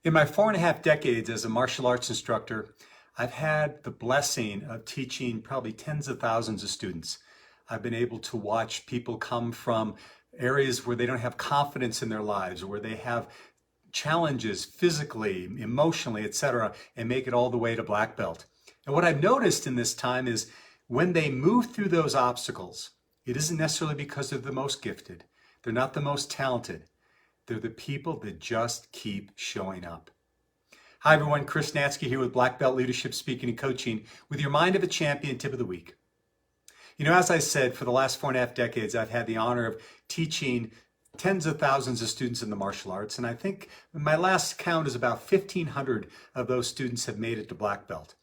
In my 4.5 decades as a martial arts instructor, I've had the blessing of teaching probably tens of thousands of students. I've been able to watch people come from areas where they don't have confidence in their lives, where they have challenges physically, emotionally, etc., and make it all the way to black belt. And what I've noticed in this time is when they move through those obstacles, it isn't necessarily because they're the most gifted. They're not the most talented. They're the people that just keep showing up. Hi everyone, Chris Natzke here with Black Belt Leadership Speaking and Coaching with your Mind of a Champion tip of the week. You know, as I said, for the last 4.5 decades, I've had the honor of teaching tens of thousands of students in the martial arts, and I think my last count is about 1,500 of those students have made it to black belt.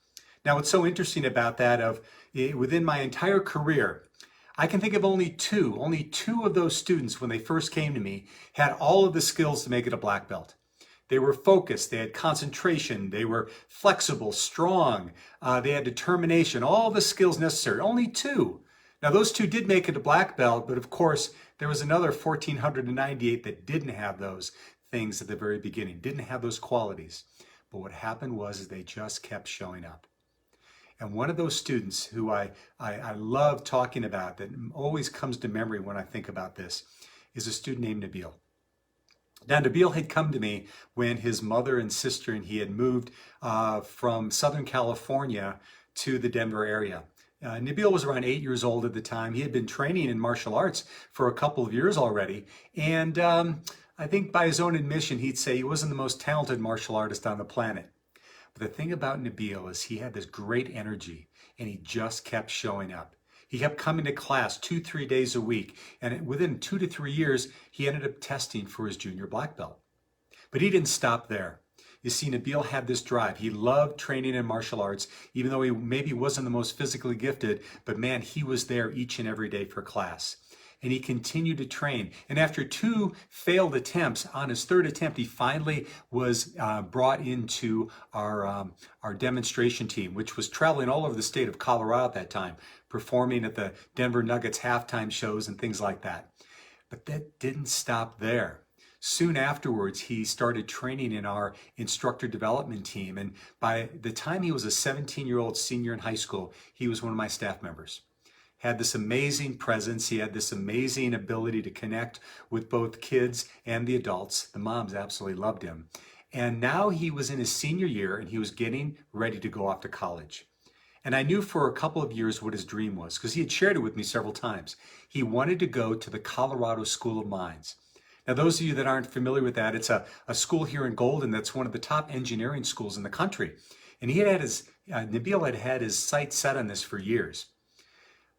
Now, what's so interesting about that, within my entire career, I can think of only two of those students when they first came to me had all of the skills to make it a black belt. They were focused, they had concentration, they were flexible, strong, they had determination, all the skills necessary, only two. Now those two did make it to black belt, but of course there was another 1,498 that didn't have those things at the very beginning, didn't have those qualities. But what happened was they just kept showing up. And one of those students who I love talking about, that always comes to memory when I think about this, is a student named Nabil. Now, Nabil had come to me when his mother and sister and he had moved from Southern California to the Denver area. Nabil was around 8 years old at the time. He had been training in martial arts for a couple of years already. And I think by his own admission, he'd say he wasn't the most talented martial artist on the planet. But the thing about Nabil is he had this great energy and he just kept showing up. He kept coming to class 2-3 days a week, and within 2 to 3 years, he ended up testing for his junior black belt. But he didn't stop there. You see, Nabil had this drive. He loved training in martial arts, even though he maybe wasn't the most physically gifted, but man, he was there each and every day for class. And he continued to train. And after 2 failed attempts, on his 3rd attempt, he finally was brought into our demonstration team, which was traveling all over the state of Colorado at that time, performing at the Denver Nuggets halftime shows and things like that. But that didn't stop there. Soon afterwards, he started training in our instructor development team. And by the time he was a 17-year-old senior in high school, he was one of my staff members. Had this amazing presence. He had this amazing ability to connect with both kids and the adults. The moms absolutely loved him. And now he was in his senior year and he was getting ready to go off to college. And I knew for a couple of years what his dream was because he had shared it with me several times. He wanted to go to the Colorado School of Mines. Now, those of you that aren't familiar with that, it's a school here in Golden that's one of the top engineering schools in the country. And Nabil had had his sights set on this for years.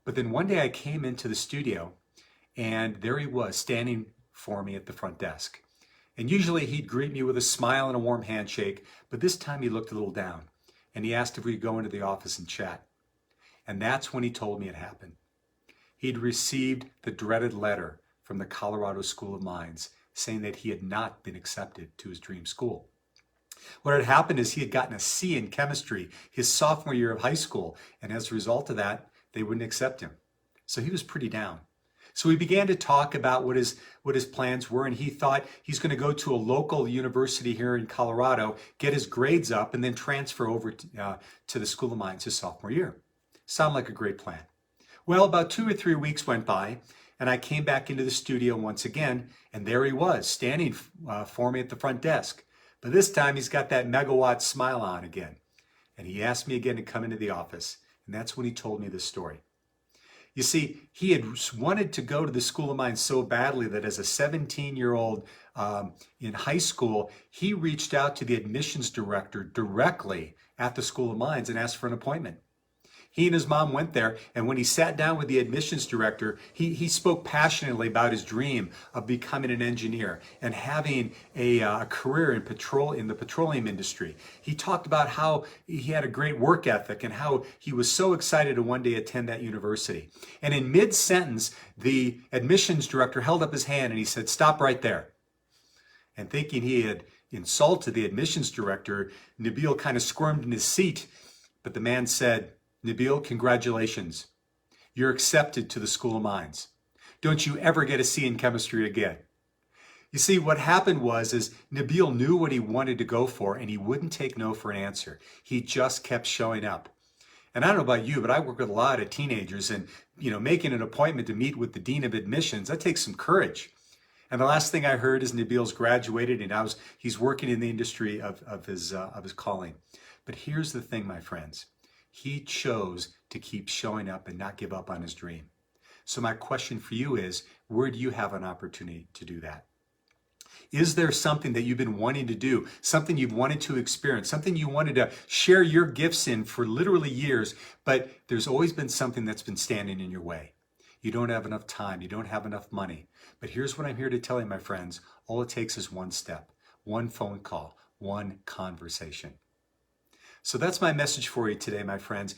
But then one day I came into the studio and there he was standing for me at the front desk. And usually he'd greet me with a smile and a warm handshake, but this time he looked a little down and he asked if we could go into the office and chat. And that's when he told me it happened. He'd received the dreaded letter from the Colorado School of Mines saying that he had not been accepted to his dream school. What had happened is he had gotten a C in chemistry his sophomore year of high school, and as a result of that, they wouldn't accept him. So he was pretty down. So we began to talk about what his plans were, and he thought he's going to go to a local university here in Colorado, get his grades up, and then transfer over to the School of Mines his sophomore year. Sounded like a great plan. Well, about 2 or 3 weeks went by, and I came back into the studio once again, and there he was, standing for me at the front desk. But this time he's got that megawatt smile on again. And he asked me again to come into the office. And that's when he told me this story. You see, he had wanted to go to the School of Mines so badly that as a 17-year-old in high school, he reached out to the admissions director directly at the School of Mines and asked for an appointment. He and his mom went there, and when he sat down with the admissions director, he spoke passionately about his dream of becoming an engineer and having a career in the petroleum industry. He talked about how he had a great work ethic and how he was so excited to one day attend that university. And in mid-sentence, the admissions director held up his hand and he said, "Stop right there." And thinking he had insulted the admissions director, Nabil kind of squirmed in his seat, but the man said, "Nabil, congratulations. You're accepted to the School of Mines. Don't you ever get a C in chemistry again." You see, what happened is Nabil knew what he wanted to go for, and he wouldn't take no for an answer. He just kept showing up. And I don't know about you, but I work with a lot of teenagers, and making an appointment to meet with the dean of admissions, that takes some courage. And the last thing I heard is Nabil's graduated, and he's working in the industry of his calling. But here's the thing, my friends. He chose to keep showing up and not give up on his dream. So my question for you is, where do you have an opportunity to do that? Is there something that you've been wanting to do, something you've wanted to experience, something you wanted to share your gifts in for literally years, but there's always been something that's been standing in your way? You don't have enough time, you don't have enough money. But here's what I'm here to tell you, my friends. All it takes is one step, one phone call, one conversation. So that's my message for you today, my friends.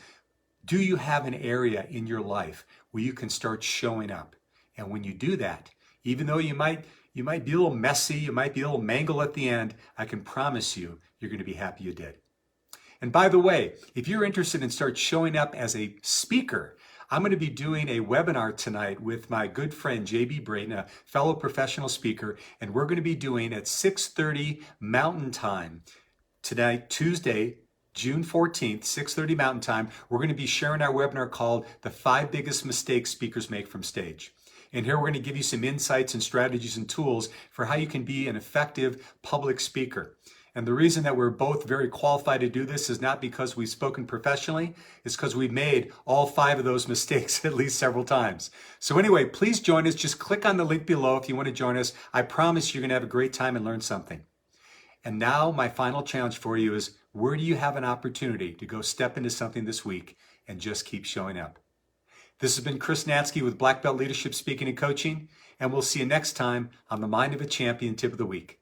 Do you have an area in your life where you can start showing up? And when you do that, even though you might be a little messy, you might be a little mangled at the end, I can promise you, you're going to be happy you did. And by the way, if you're interested in start showing up as a speaker, I'm going to be doing a webinar tonight with my good friend JB Brayton, a fellow professional speaker, and we're going to be doing at 6:30 Mountain Time tonight, Tuesday, June 14th, 6:30 Mountain Time. We're going to be sharing our webinar called The 5 Biggest Mistakes Speakers Make from Stage. And here we're going to give you some insights and strategies and tools for how you can be an effective public speaker. And the reason that we're both very qualified to do this is not because we've spoken professionally, it's because we've made all 5 of those mistakes at least several times. So anyway, please join us. Just click on the link below if you want to join us. I promise you're going to have a great time and learn something. And now my final challenge for you is, where do you have an opportunity to go step into something this week and just keep showing up? This has been Chris Natzke with Black Belt Leadership Speaking and Coaching, and we'll see you next time on the Mind of a Champion Tip of the Week.